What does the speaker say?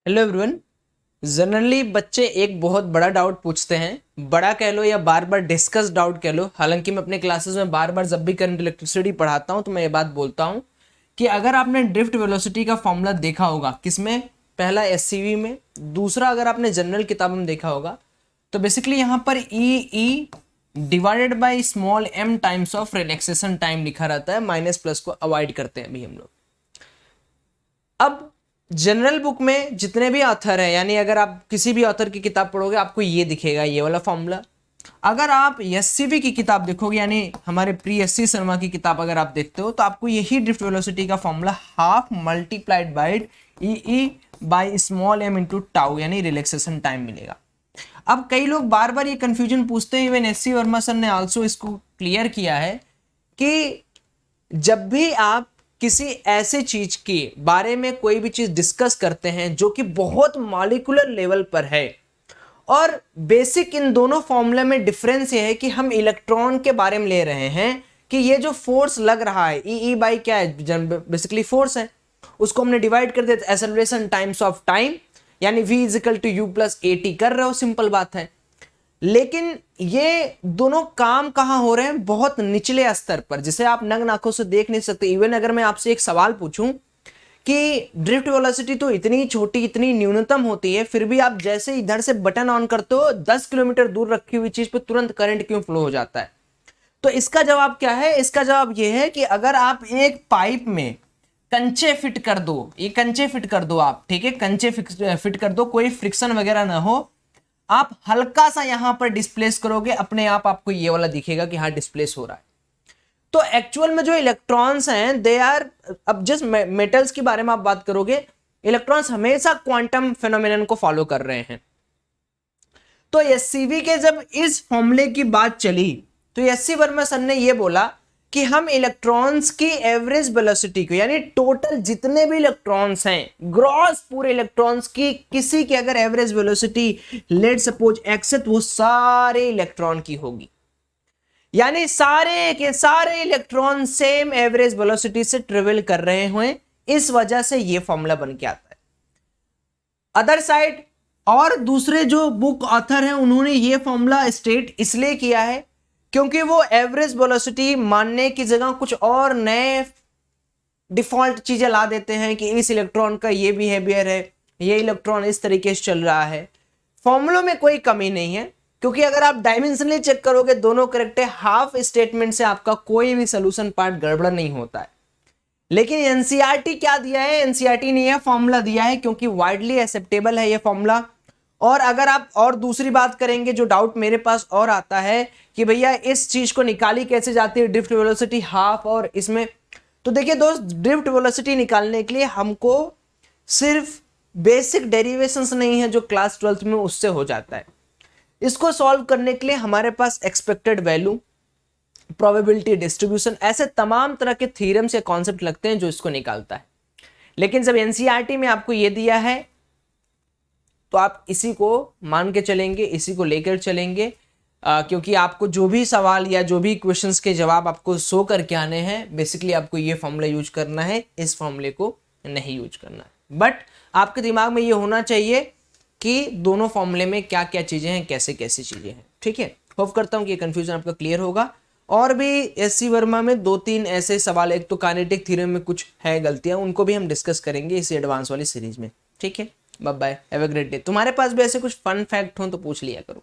Hello everyone. Generally बच्चे एक बहुत बड़ा डाउट पूछते हैं, बड़ा कह लो या बार बार डिस्कस डाउट कह लो। हालांकि मैं अपने क्लासेस में बार बार जब भी करंट इलेक्ट्रिसिटी पढ़ाता हूं तो मैं ये बात बोलता हूं कि अगर आपने ड्रिफ्ट वेलोसिटी का फॉर्मूला देखा होगा, किसमें, पहला एससीवी में, दूसरा अगर आपने जनरल किताब में देखा होगा, तो बेसिकली यहाँ पर E divided by small M times of relaxation time लिखा रहता है। माइनस प्लस को अवॉइड करते हैं अभी हम लोग। अब जनरल बुक में जितने भी ऑथर हैं, यानी अगर आप किसी भी ऑथर की किताब पढ़ोगे आपको ये दिखेगा, ये वाला फॉर्मूला। अगर आप एससीवी की किताब देखोगे, यानी हमारे प्री एससी शर्मा की किताब अगर आप देखते हो, तो आपको यही ड्रिफ्ट वेलोसिटी का formula half multiplied by e by small m into tau यानी रिलैक्सेशन टाइम मिलेगा। अब कई लोग बार बार ये कंफ्यूजन पूछते हैं, इवन एससी वर्मा सर ने आल्सो इसको क्लियर किया है कि जब भी आप किसी ऐसे चीज के बारे में कोई भी चीज डिस्कस करते हैं जो कि बहुत मॉलिक्यूलर लेवल पर है, और बेसिक इन दोनों फॉर्मूला में डिफरेंस ये है कि हम इलेक्ट्रॉन के बारे में ले रहे हैं कि ये जो फोर्स लग रहा है ई बाई क्या है, बेसिकली फोर्स है, उसको हमने डिवाइड कर दिया एक्सेलरेशन टाइम्स ऑफ टाइम, यानी v is equal to u plus a t कर रहे हो, सिंपल बात है। लेकिन ये दोनों काम कहां हो रहे हैं, बहुत निचले स्तर पर, जिसे आप नग्न आंखों से देख नहीं सकते। इवन अगर मैं आपसे एक सवाल पूछूं कि ड्रिफ्ट वेलोसिटी तो इतनी छोटी, इतनी न्यूनतम होती है, फिर भी आप जैसे इधर से बटन ऑन करते हो 10 किलोमीटर दूर रखी हुई चीज पे तुरंत करंट क्यों फ्लो हो जाता है? तो इसका जवाब क्या है? इसका जवाब यह है कि अगर आप एक पाइप में कंचे फिट कर दो, ये कंचे फिट कर दो आप, ठीक है, कंचे फिट कर दो, कोई फ्रिक्शन वगैरह ना हो, आप हल्का सा यहां पर डिस्प्लेस करोगे, अपने आप आपको ये वाला दिखेगा कि हाँ डिस्प्लेस हो रहा है। तो एक्चुअल में जो इलेक्ट्रॉन्स हैं दे आर, अब जिस मेटल्स के बारे में आप बात करोगे, इलेक्ट्रॉन्स हमेशा क्वांटम फेनोमेनन को फॉलो कर रहे हैं। तो एससीवी के जब इस फॉर्मूले की बात चली तो एससी वर्मा सर ने यह बोला कि हम इलेक्ट्रॉन्स की एवरेज वेलोसिटी को, यानी टोटल जितने भी इलेक्ट्रॉन्स हैं, ग्रॉस पूरे इलेक्ट्रॉन्स की, किसी की अगर average velocity let suppose x है, तो वो सारे इलेक्ट्रॉन की होगी, यानी सारे के सारे इलेक्ट्रॉन सेम एवरेज वेलोसिटी से ट्रेवल कर रहे हुए। इस वजह से ये फॉर्मूला बन के आता है। अदर साइड और दूसरे जो बुक ऑथर हैं उन्होंने ये फॉर्मूला स्टेट इसलिए किया है क्योंकि वो एवरेज वेलोसिटी मानने की जगह कुछ और नए डिफॉल्ट चीजें ला देते हैं कि इस इलेक्ट्रॉन का ये बिहेवियर है, ये इलेक्ट्रॉन इस तरीके से चल रहा है। फॉर्मूलों में कोई कमी नहीं है, क्योंकि अगर आप डायमेंशनली चेक करोगे दोनों करेक्ट है, हाफ स्टेटमेंट से आपका कोई भी सोल्यूशन पार्ट गड़बड़ नहीं होता है। लेकिन एनसीईआरटी क्या दिया है? एनसीईआरटी ने यह फॉर्मूला दिया है क्योंकि वाइडली एक्सेप्टेबल है यह फॉर्मूला। और अगर आप और दूसरी बात करेंगे, जो डाउट मेरे पास और आता है कि भैया इस चीज को निकाली कैसे जाती है, ड्रिफ्ट वेलोसिटी हाफ और इसमें, तो देखिए दोस्त, ड्रिफ्ट वेलोसिटी निकालने के लिए हमको सिर्फ बेसिक डेरिवेशंस नहीं है जो क्लास 12th में उससे हो जाता है। इसको सॉल्व करने के लिए हमारे पास एक्सपेक्टेड वैल्यू, प्रोबेबिलिटी डिस्ट्रीब्यूशन, ऐसे तमाम तरह के थ्योरम्स या कॉन्सेप्ट लगते हैं जो इसको निकालता है। लेकिन जब एनसीईआरटी में आपको यह दिया है तो आप इसी को मान के चलेंगे, इसी को लेकर चलेंगे, क्योंकि आपको जो भी सवाल या जो भी क्वेश्चंस के जवाब आपको शो करके आने हैं, बेसिकली आपको ये फॉर्मूला यूज करना है, इस फॉर्मूले को नहीं यूज करना है। बट आपके दिमाग में ये होना चाहिए कि दोनों फॉर्मूले में क्या क्या चीजें हैं, कैसे कैसे चीजें हैं, ठीक है। होप करता हूं कि ये कंफ्यूजन आपका क्लियर होगा। और भी एससी वर्मा में 2-3 ऐसे सवाल, एक तो काइनेटिक थ्योरम में कुछ है गलतियां, उनको भी हम डिस्कस करेंगे इस एडवांस वाली सीरीज में, ठीक है। Bye bye, have a great day. तुम्हारे पास भी ऐसे कुछ फन फैक्ट हो तो पूछ लिया करो।